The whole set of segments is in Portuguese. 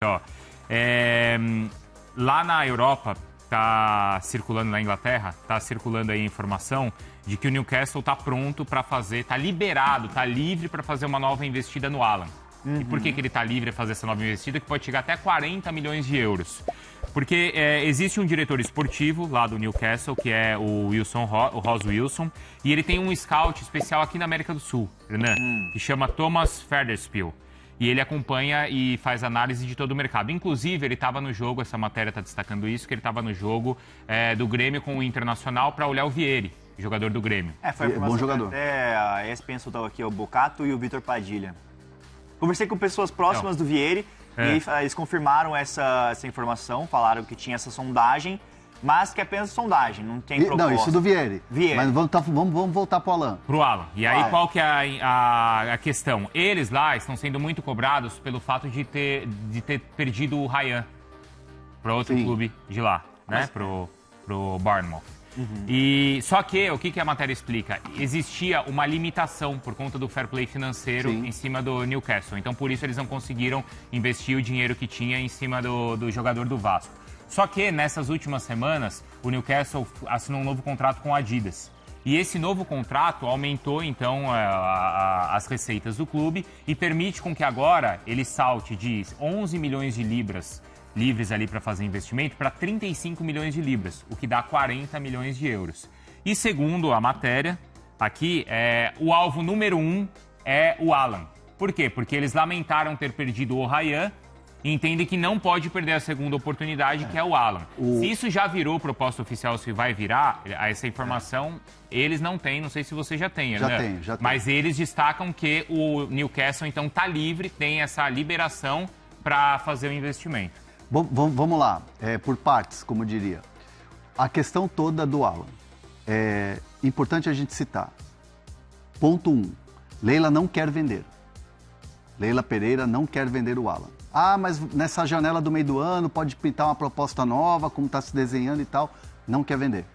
Ó, é, lá na Europa, tá circulando, na Inglaterra, tá circulando aí a informação de que o Newcastle tá pronto para fazer, tá liberado, tá livre para fazer uma nova investida no Haaland. E por que ele tá livre para fazer essa nova investida? Que pode chegar até 40 milhões de euros. Porque existe um diretor esportivo lá do Newcastle, que é o Ross Wilson, e ele tem um scout especial aqui na América do Sul, né, que chama Thomas Federspiel. E ele acompanha e faz análise de todo o mercado. Inclusive, ele estava no jogo, essa matéria está destacando isso, que ele estava no jogo do Grêmio com o Internacional para olhar o Vieri, jogador do Grêmio. Foi a bom jogador. Até a ESPN soltou aqui o Bocato e o Vitor Padilha. Conversei com pessoas próximas do Vieri e eles confirmaram essa informação, falaram que tinha essa sondagem, mas que é apenas sondagem, não tem proposta. Não, isso do Vieri. Mas vamos voltar pro Alan. Pro Alan. E aí, qual que é a questão? Eles lá estão sendo muito cobrados pelo fato de ter perdido o Ryan para outro clube de lá, né? Pro Bournemouth. E só que, o que a matéria explica? Existia uma limitação por conta do fair play financeiro em cima do Newcastle. Então, por isso, eles não conseguiram investir o dinheiro que tinha em cima do jogador do Vasco. Só que, nessas últimas semanas, o Newcastle assinou um novo contrato com a Adidas. E esse novo contrato aumentou, então, as receitas do clube e permite com que agora ele salte de 11 milhões de libras livres ali para fazer investimento para 35 milhões de libras, o que dá 40 milhões de euros. E segundo a matéria, aqui, o alvo número 1 é o Haaland. Por quê? Porque eles lamentaram ter perdido o Ryan e entendem que não pode perder a segunda oportunidade, que é o Haaland. Se isso já virou proposta oficial, se vai virar, essa informação eles não têm, não sei se você já tem, já né? Tem. Mas eles destacam que o Newcastle, então, está livre, tem essa liberação para fazer o investimento. Vamos lá, por partes, como eu diria. A questão toda do Alan. É importante a gente citar. Ponto 1. Leila não quer vender. Leila Pereira não quer vender o Alan. Mas nessa janela do meio do ano pode pintar uma proposta nova, como está se desenhando e tal. Não quer vender.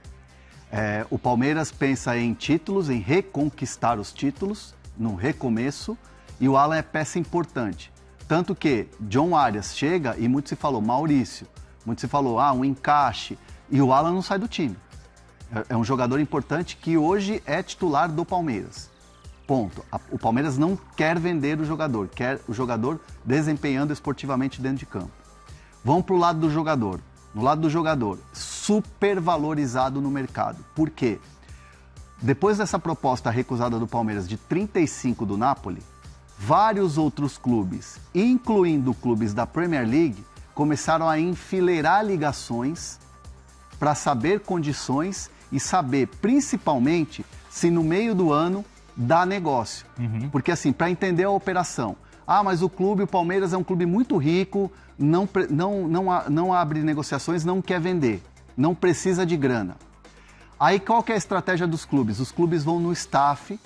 O Palmeiras pensa em títulos, em reconquistar os títulos, num recomeço, e o Alan é peça importante. Tanto que John Arias chega e muito se falou Maurício, muito se falou um encaixe, e o Alan não sai do time. É um jogador importante que hoje é titular do Palmeiras. Ponto. O Palmeiras não quer vender o jogador, quer o jogador desempenhando esportivamente dentro de campo. Vamos para o lado do jogador. No lado do jogador, super valorizado no mercado. Por quê? Depois dessa proposta recusada do Palmeiras de 35 do Napoli, vários outros clubes, incluindo clubes da Premier League, começaram a enfileirar ligações para saber condições e saber, principalmente, se no meio do ano dá negócio. Porque, assim, para entender a operação, mas o Palmeiras é um clube muito rico, não abre negociações, não quer vender, não precisa de grana. Aí, qual que é a estratégia dos clubes? Os clubes vão no staff,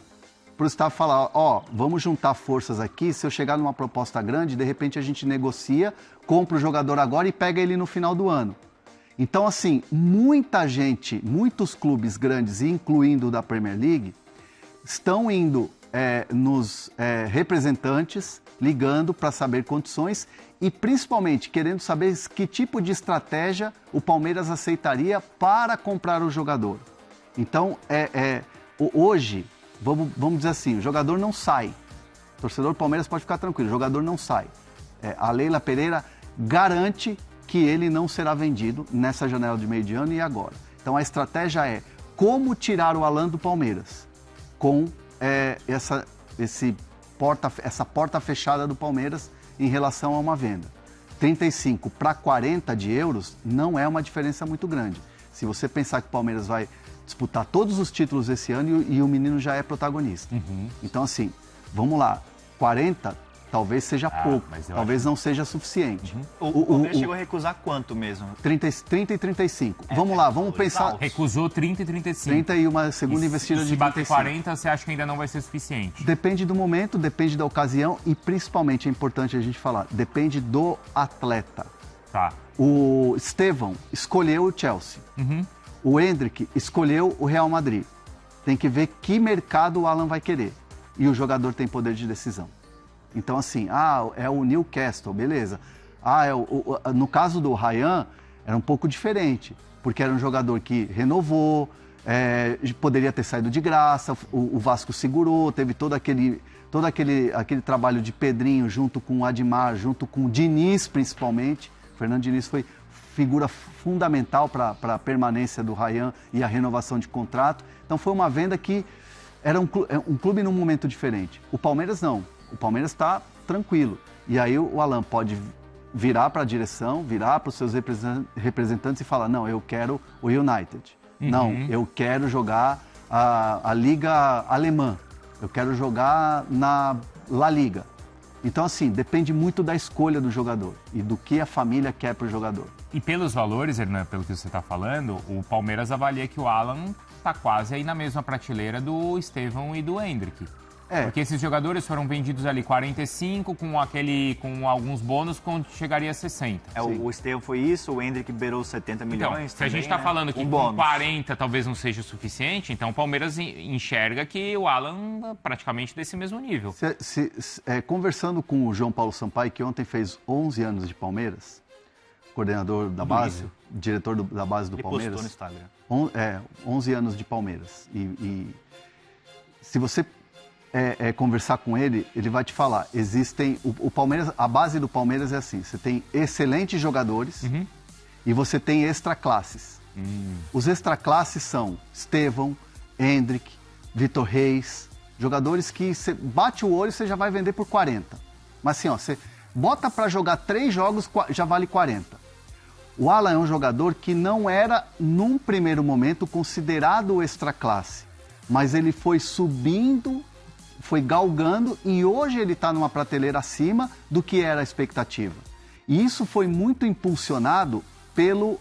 para o staff falar, vamos juntar forças aqui, se eu chegar numa proposta grande, de repente a gente negocia, compra o jogador agora e pega ele no final do ano. Então, assim, muitos clubes grandes, incluindo o da Premier League, estão indo nos representantes, ligando para saber condições e, principalmente, querendo saber que tipo de estratégia o Palmeiras aceitaria para comprar o jogador. Então, hoje... Vamos dizer assim, o jogador não sai. O torcedor do Palmeiras pode ficar tranquilo, o jogador não sai. A Leila Pereira garante que ele não será vendido nessa janela de meio de ano e agora. Então a estratégia é como tirar o Alan do Palmeiras com essa porta fechada do Palmeiras em relação a uma venda. 35 para 40 de euros não é uma diferença muito grande. Se você pensar que o Palmeiras vai disputar todos os títulos esse ano e o menino já é protagonista. Então, assim, vamos lá. 40 talvez seja pouco, talvez não seja suficiente. O Palmeiras chegou a recusar quanto mesmo? 30 e 35. Vamos lá, vamos pensar... Recusou 30 e 35. 30 e uma segunda investida de 35. Se bater 40, você acha que ainda não vai ser suficiente? Depende do momento, depende da ocasião e, principalmente, é importante a gente falar, depende do atleta. Tá. O Estevão escolheu o Chelsea. O Endrick escolheu o Real Madrid. Tem que ver que mercado o Alan vai querer. E o jogador tem poder de decisão. Então, assim, é o Newcastle, beleza. No caso do Ryan, era um pouco diferente, porque era um jogador que renovou, poderia ter saído de graça, o Vasco segurou, teve todo aquele trabalho de Pedrinho junto com o Admar, junto com o Diniz principalmente. O Fernando Diniz foi figura fundamental para a permanência do Ryan e a renovação de contrato. Então foi uma venda que era um clube num momento diferente. O Palmeiras não. O Palmeiras está tranquilo. E aí o Alan pode virar para a direção, virar para os seus representantes e falar: não, eu quero o United. Não, eu quero jogar a Liga Alemã. Eu quero jogar na La Liga. Então, assim, depende muito da escolha do jogador e do que a família quer para o jogador. E pelos valores, Hernan, pelo que você está falando, o Palmeiras avalia que o Alan está quase aí na mesma prateleira do Estevão e do Endrick. Porque esses jogadores foram vendidos ali 45, com alguns bônus, quando chegaria a 60. O Estevão foi isso, o Endrick beirou 70 milhões. Então, se a gente está falando que com 40 talvez não seja o suficiente, então o Palmeiras enxerga que o Alan praticamente desse mesmo nível. Conversando com o João Paulo Sampaio, que ontem fez 11 anos de Palmeiras, coordenador da base, diretor da base do Palmeiras. Ele postou no Instagram. 11 anos de Palmeiras. E se você conversar com ele, ele vai te falar, o Palmeiras, a base do Palmeiras é assim, você tem excelentes jogadores e você tem extraclasses. Os extraclasses são Estevão, Endrick, Vitor Reis, jogadores que você bate o olho e você já vai vender por 40. Mas assim, você bota para jogar 3 jogos, já vale 40. O Alan é um jogador que não era, num primeiro momento, considerado extraclasse, mas ele foi subindo, foi galgando e hoje ele está numa prateleira acima do que era a expectativa. E isso foi muito impulsionado pelo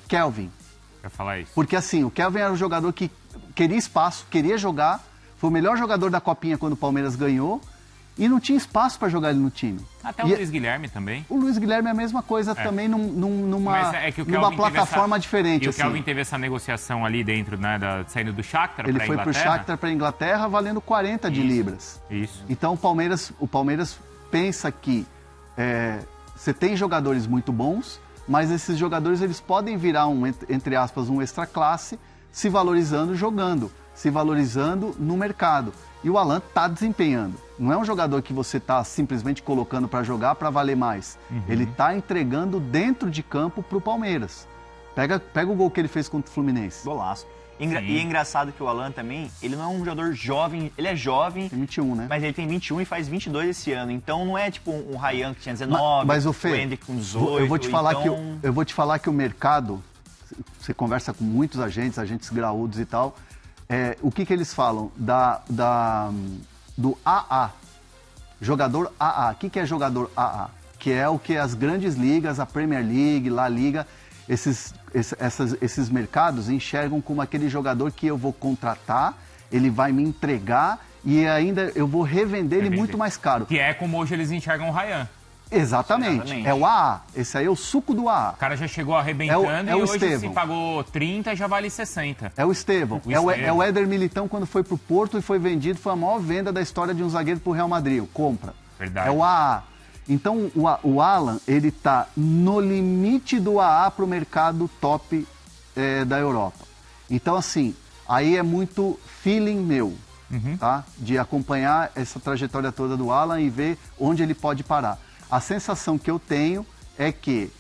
Kelvin. Quer falar isso? Porque assim, o Kelvin era um jogador que queria espaço, queria jogar, foi o melhor jogador da Copinha quando o Palmeiras ganhou e não tinha espaço para jogar ele no time. Até o Luiz Guilherme também. O Luiz Guilherme é a mesma coisa também numa plataforma diferente. E o Kelvin teve essa negociação ali dentro, né, saindo do Shakhtar para a Inglaterra. Ele foi para o Shakhtar para a Inglaterra valendo 40 de libras. Isso. Então o Palmeiras pensa que você tem jogadores muito bons, mas esses jogadores eles podem virar entre aspas, um extra classe, se valorizando jogando, se valorizando no mercado. E o Alan está desempenhando. Não é um jogador que você está simplesmente colocando para jogar para valer mais. Ele está entregando dentro de campo para o Palmeiras. Pega o gol que ele fez contra o Fluminense. Golaço. E é engraçado que o Alan também, ele não é um jogador jovem, ele é jovem. Tem 21, né? Mas ele tem 21 e faz 22 esse ano. Então não é tipo um Ryan que tinha 19, mas o Endrick com 18. Eu vou te falar que o mercado, você conversa com muitos agentes graúdos e tal, o que eles falam do AA, jogador AA. O que é jogador AA? Que é o que as grandes ligas, a Premier League, La Liga, esses mercados enxergam como aquele jogador que eu vou contratar, ele vai me entregar e ainda eu vou revender ele muito mais caro. Que é como hoje eles enxergam o Ryan. Exatamente. É o AA. Esse aí é o suco do AA. O cara já chegou arrebentando e hoje Estevão. Se pagou 30 já vale 60. É o Estevão. É o Éder Militão quando foi pro Porto e foi vendido. Foi a maior venda da história de um zagueiro pro Real Madrid. Compra. Verdade. É o AA. Então o Alan, ele tá no limite do AA pro mercado top da Europa. Então assim, aí é muito feeling meu. Tá? De acompanhar essa trajetória toda do Alan e ver onde ele pode parar. A sensação que eu tenho é que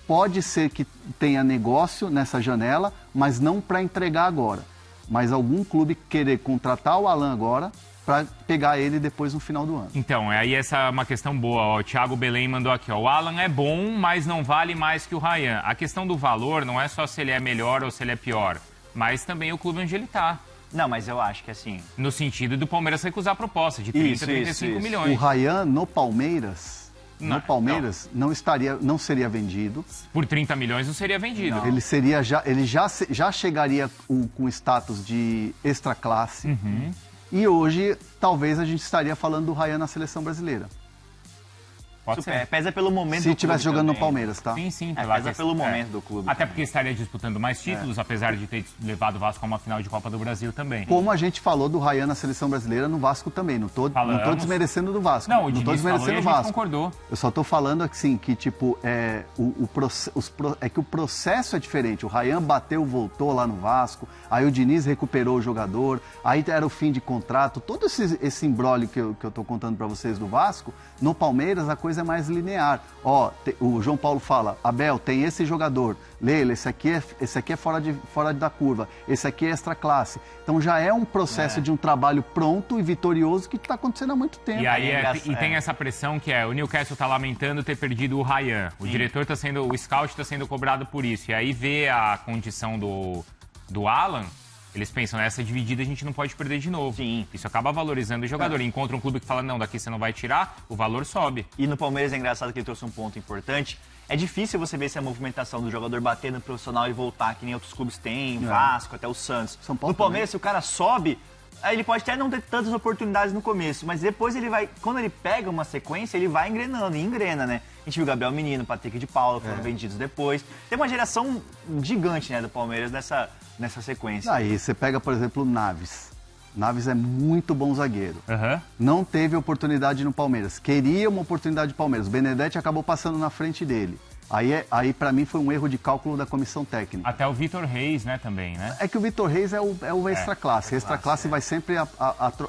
pode ser que tenha negócio nessa janela, mas não para entregar agora. Mas algum clube querer contratar o Alan agora para pegar ele depois no final do ano. Então, aí essa é uma questão boa. O Thiago Belém mandou aqui. O Alan é bom, mas não vale mais que o Ryan. A questão do valor não é só se ele é melhor ou se ele é pior, mas também o clube onde ele está. Não, mas eu acho que assim... No sentido do Palmeiras recusar a proposta de 30, 35 milhões. O Ryan no Palmeiras... não seria vendido. Por 30 milhões não seria vendido. Não. Ele já chegaria com status de extra classe. E hoje, talvez, a gente estaria falando do Ryan na seleção brasileira. Pode ser. Pesa pelo momento Se do estivesse clube jogando no também. Palmeiras, tá? Sim. Pesa pelo momento do clube. Até porque estaria disputando mais títulos, apesar de ter levado o Vasco a uma final de Copa do Brasil também. Como a gente falou do Ryan na seleção brasileira, no Vasco também. Não tô desmerecendo do Vasco. Não, o tô Diniz falou e a gente concordou. Eu só tô falando assim que, tipo, que o processo é diferente. O Ryan bateu, voltou lá no Vasco, aí o Diniz recuperou o jogador, aí era o fim de contrato. Todo esse imbróglio que eu tô contando para vocês do Vasco, no Palmeiras a coisa é mais linear. Ó, o João Paulo fala, Abel, tem esse jogador, Leila, esse aqui é fora da curva, esse aqui é extra classe. Então já é um processo de um trabalho pronto e vitorioso que está acontecendo há muito tempo. E aí tem essa pressão que o Newcastle está lamentando ter perdido o Ryan. O diretor o scout está sendo cobrado por isso. E aí vê a condição do Alan. Eles pensam, essa dividida a gente não pode perder de novo. Sim. Isso acaba valorizando o jogador. Encontra um clube que fala, não, daqui você não vai tirar, o valor sobe. E no Palmeiras é engraçado que ele trouxe um ponto importante. É difícil você ver essa movimentação do jogador bater no profissional e voltar, que nem outros clubes têm, Vasco, até o Santos. São Paulo no Palmeiras, também. se o cara sobe, aí ele pode até não ter tantas oportunidades no começo, mas depois quando ele pega uma sequência, ele vai engrenando, e engrena, né? A gente viu o Gabriel Menino, Patrick de Paula, foram vendidos depois. Tem uma geração gigante, né, do Palmeiras nessa sequência. Aí você pega, por exemplo, o Naves. Naves é muito bom zagueiro. Não teve oportunidade no Palmeiras. Queria uma oportunidade no Palmeiras. O Benedetti acabou passando na frente dele. Aí para mim, foi um erro de cálculo da comissão técnica. Até o Vitor Reis, né, também, né? É que o Vitor Reis é o extra classe. A extra classe vai sempre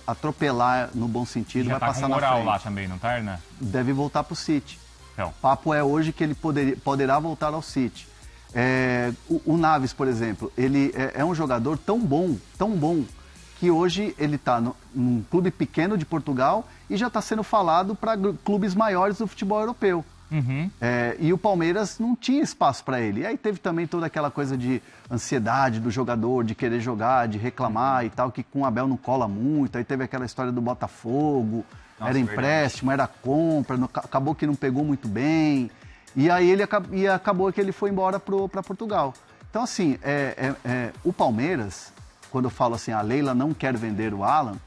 atropelar no bom sentido, Já vai tá passar com na moral frente. lá também, não tá, Hernan? Deve voltar pro City. Então. O papo é hoje que ele poderá voltar ao City. O Naves, por exemplo, ele é um jogador tão bom, que hoje ele está num clube pequeno de Portugal e já está sendo falado para clubes maiores do futebol europeu. E o Palmeiras não tinha espaço para ele. E aí teve também toda aquela coisa de ansiedade do jogador, de querer jogar, de reclamar e tal, que com o Abel não cola muito. Aí teve aquela história do Botafogo, era empréstimo, era compra, acabou que não pegou muito bem. E aí acabou que ele foi embora para Portugal. Então, assim, o Palmeiras, quando eu falo assim, a Leila não quer vender o Alan,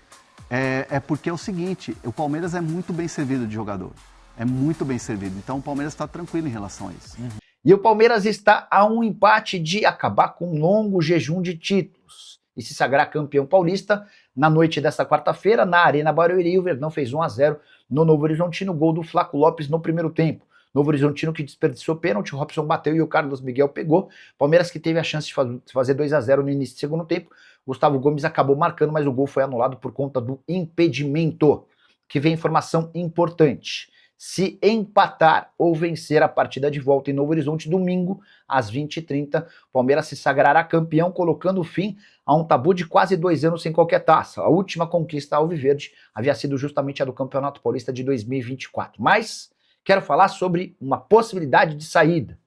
é porque é o seguinte, o Palmeiras é muito bem servido de jogador. É muito bem servido. Então o Palmeiras está tranquilo em relação a isso. E o Palmeiras está a um empate de acabar com um longo jejum de títulos e se sagrar campeão paulista na noite desta quarta-feira, na Arena Barueri. O Verdão fez 1-0 no Novo Horizontino, gol do Flaco Lopes no primeiro tempo. Novo Horizontino que desperdiçou pênalti, o Robson bateu e o Carlos Miguel pegou. Palmeiras que teve a chance de fazer 2-0 no início do segundo tempo. Gustavo Gomes acabou marcando, mas o gol foi anulado por conta do impedimento. Que vem informação importante. Se empatar ou vencer a partida de volta em Novo Horizonte, domingo, às 20h30, Palmeiras se sagrará campeão, colocando fim a um tabu de quase 2 anos sem qualquer taça. A última conquista alviverde havia sido justamente a do Campeonato Paulista de 2024. Mas quero falar sobre uma possibilidade de saída.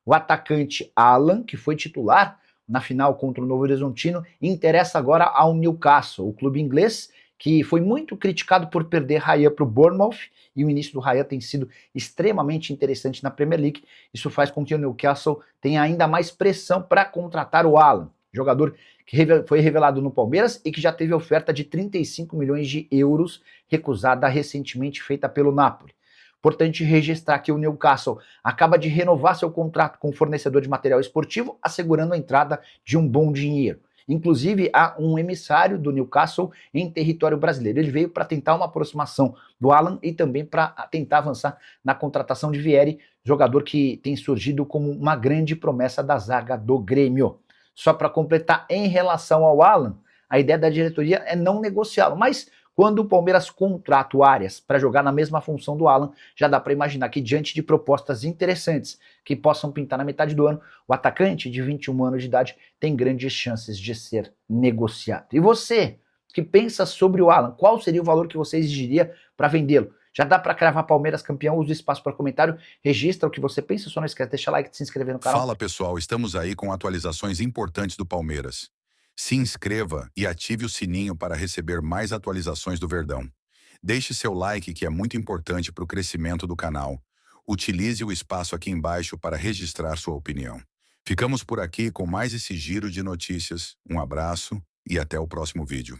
O atacante Alan, que foi titular na final contra o Novo Horizontino, interessa agora ao Newcastle, o clube inglês que foi muito criticado por perder Raya para o Bournemouth, e o início do Raya tem sido extremamente interessante na Premier League. Isso faz com que o Newcastle tenha ainda mais pressão para contratar o Alan, jogador que foi revelado no Palmeiras e que já teve oferta de 35 milhões de euros, recusada recentemente, feita pelo Napoli. Importante registrar que o Newcastle acaba de renovar seu contrato com o fornecedor de material esportivo, assegurando a entrada de um bom dinheiro. Inclusive, há um emissário do Newcastle em território brasileiro. Ele veio para tentar uma aproximação do Alan e também para tentar avançar na contratação de Vieri, jogador que tem surgido como uma grande promessa da zaga do Grêmio. Só para completar, em relação ao Alan, a ideia da diretoria é não negociá-lo, mas quando o Palmeiras contrata o Arias para jogar na mesma função do Alan, já dá para imaginar que, diante de propostas interessantes que possam pintar na metade do ano, o atacante de 21 anos de idade tem grandes chances de ser negociado. E você, que pensa sobre o Alan, qual seria o valor que você exigiria para vendê-lo? Já dá para cravar Palmeiras campeão? Usa o espaço para comentário, registra o que você pensa, só não esquece de deixar like e se inscrever no canal. Fala pessoal, estamos aí com atualizações importantes do Palmeiras. Se inscreva e ative o sininho para receber mais atualizações do Verdão. Deixe seu like, que é muito importante para o crescimento do canal. Utilize o espaço aqui embaixo para registrar sua opinião. Ficamos por aqui com mais esse giro de notícias. Um abraço e até o próximo vídeo.